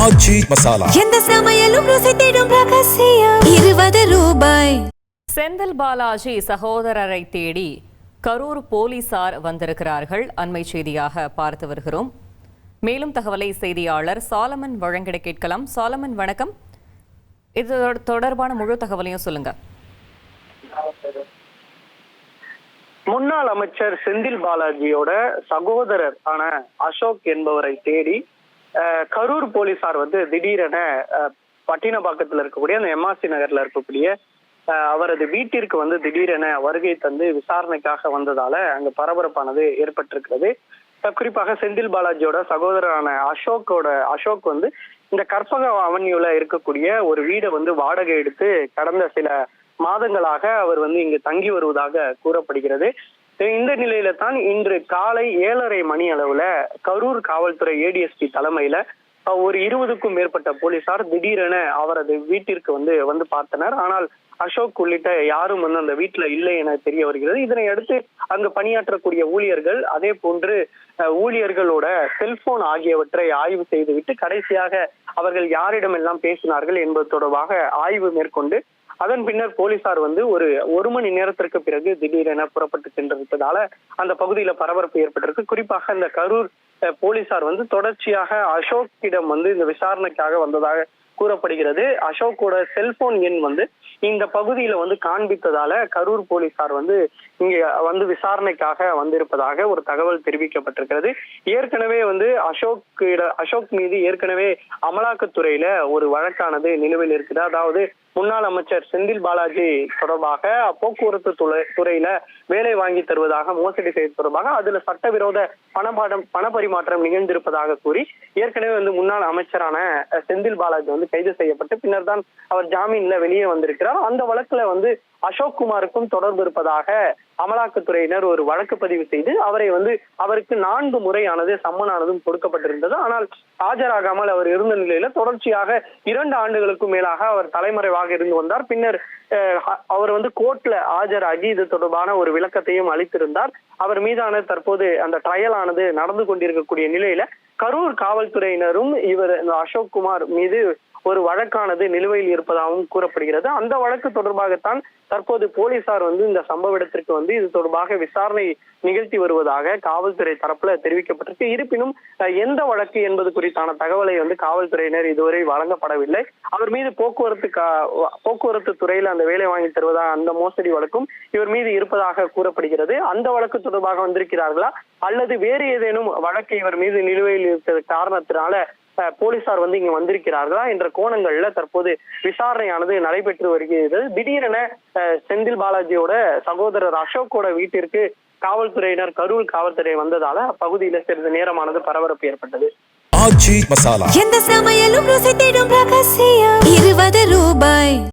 ஆச்சி மசாலா எந்த சமையலும் ருசி தேடும் ரகசியம் 20 ரூபாய். செந்தில் பாலாஜி சகோதரரை தேடி கரூர் போலீசார் வந்திருக்கிறார்கள். அண்மை செய்தியாக பார்த்து வருகிறோம். மேலும் தகவலை செய்தியாளர் சாலமன் வழங்கிட கேட்கலாம். சாலமன் வணக்கம். இது தொடர்பான முழு தகவலையும் சொல்லுங்க. முன்னாள் அமைச்சர் செந்தில் பாலாஜியோட சகோதரர் ஆன அசோக் என்பவரை தேடி கரூர் போலீசார் திடீரென பட்டினப்பாக்கத்தில் இருக்கக்கூடிய அந்த எம்ஆர்சி நகர்ல இருக்கக்கூடிய அவரது வீட்டிற்கு திடீரென வருகை தந்து விசாரணைக்காக வந்ததால அங்க பரபரப்பானது ஏற்பட்டிருக்கிறது. குறிப்பாக செந்தில் பாலாஜியோட சகோதரரான அசோக் இந்த கற்பக அவென்யூல இருக்கக்கூடிய ஒரு வீடை வாடகை எடுத்து கடந்த சில மாதங்களாக அவர் இங்கு தங்கி வருவதாக கூறப்படுகிறது. இந்த நிலையில தான் இன்று காலை 7:30 மணி அளவுல கரூர் காவல்துறை ஏடிஎஸ்பி தலைமையில ஒரு 20க்கும் மேற்பட்ட போலீசார் திடீரென அவரது வீட்டிற்கு வந்து பார்த்தனர். ஆனால் அசோக் உள்ளிட்ட யாரும் அந்த வீட்டுல இல்லை என தெரிய வருகிறது. இதனை அடுத்து அங்கு பணியாற்றக்கூடிய ஊழியர்கள் அதே போன்று ஊழியர்களோட செல்போன் ஆகியவற்றை ஆய்வு செய்துவிட்டு கடைசியாக அவர்கள் யாரிடமெல்லாம் பேசினார்கள் என்பது தொடர்பாக ஆய்வு மேற்கொண்டு அதன் பின்னர் போலீசார் ஒரு மணி நேரத்திற்கு பிறகு திடீரென புறப்பட்டு சென்றிருப்பதால அந்த பகுதியில பரபரப்பு ஏற்பட்டிருக்கு. குறிப்பாக இந்த கரூர் போலீசார் தொடர்ச்சியாக அசோக்கிடம் இந்த விசாரணைக்காக வந்ததாக கூறப்படுகிறது. அசோக்கோட செல்போன் எண் இந்த பகுதியில காண்பித்ததால கரூர் போலீசார் இங்க விசாரணைக்காக வந்திருப்பதாக ஒரு தகவல் தெரிவிக்கப்பட்டிருக்கிறது. ஏற்கனவே அசோக் மீது ஏற்கனவே அமலாக்கத்துறையில ஒரு வழக்கானது நிலுவையில் இருக்குது. அதாவது முன்னாள் அமைச்சர் செந்தில் பாலாஜி தொடர்பாக போக்குவரத்து துறையில வேலை வாங்கி தருவதாக மோசடி செய்வது தொடர்பாக அதுல சட்டவிரோத பண பரிமாற்றம் நிகழ்ந்திருப்பதாக கூறி ஏற்கனவே முன்னாள் அமைச்சரான செந்தில் பாலாஜி கைது செய்யப்பட்டு பின்னர் தான் அவர் ஜாமீன்ல வெளியே வந்திருக்கிறார். அந்த வழக்குல அசோக் குமாருக்கும் தொடர்பு இருப்பதாக அமலாக்கத்துறையினர் ஒரு வழக்கு பதிவு செய்து அவருக்கு 4 முறையானது சம்மனானதும் கொடுக்கப்பட்டிருந்தது. ஆனால் ஆஜராகாமல் அவர் இருந்த நிலையில தொடர்ச்சியாக 2 ஆண்டுகளுக்கும் மேலாக அவர் தலைமறைவாக இருந்து வந்தார். பின்னர் அவர் கோர்ட்ல ஆஜராகி இது தொடர்பான ஒரு விளக்கத்தையும் அளித்திருந்தார். அவர் மீதான தற்போது அந்த ட்ரையல் ஆனது நடந்து கொண்டிருக்கக்கூடிய நிலையில கரூர் காவல்துறையினரும் அசோக் குமார் மீது ஒரு வழக்கானது நிலுவையில் இருப்பதாகவும் கூறப்படுகிறது. அந்த வழக்கு தொடர்பாகத்தான் தற்போது போலீசார் இந்த சம்பவ இடத்திற்கு இது தொடர்பாக விசாரணை நிகழ்த்தி வருவதாக காவல்துறை தரப்புல தெரிவிக்கப்பட்டிருக்கு. இருப்பினும் எந்த வழக்கு என்பது குறித்தான தகவலை காவல்துறையினர் இதுவரை வழங்கப்படவில்லை. அவர் மீது போக்குவரத்து துறையில அந்த வேலை வாங்கி தருவதா அந்த மோசடி வழக்கும் இவர் மீது இருப்பதாக கூறப்படுகிறது. அந்த வழக்கு தொடர்பாக வந்திருக்கிறார்களா அல்லது வேறு ஏதேனும் வழக்கு இவர் மீது நிலுவையில் இருக்கிற காரணத்தினால போலீசார் இங்க வந்திருக்கிறார்களா என்ற கோணங்கள்ல தற்போது விசாரணையானது நடைபெற்று வருகிறது. திடீரென செந்தில் பாலாஜியோட சகோதரர் அசோக்கோட வீட்டிற்கு காவல்துறையினர் கரூர் காவல்துறை வந்ததால அப்பகுதியில சிறிது நேரமானது பரபரப்பு ஏற்பட்டது. ஆச்சி மசாலா எந்த சமையலும் ருசி தேடும் ரகசியம் 20 ரூபாய்.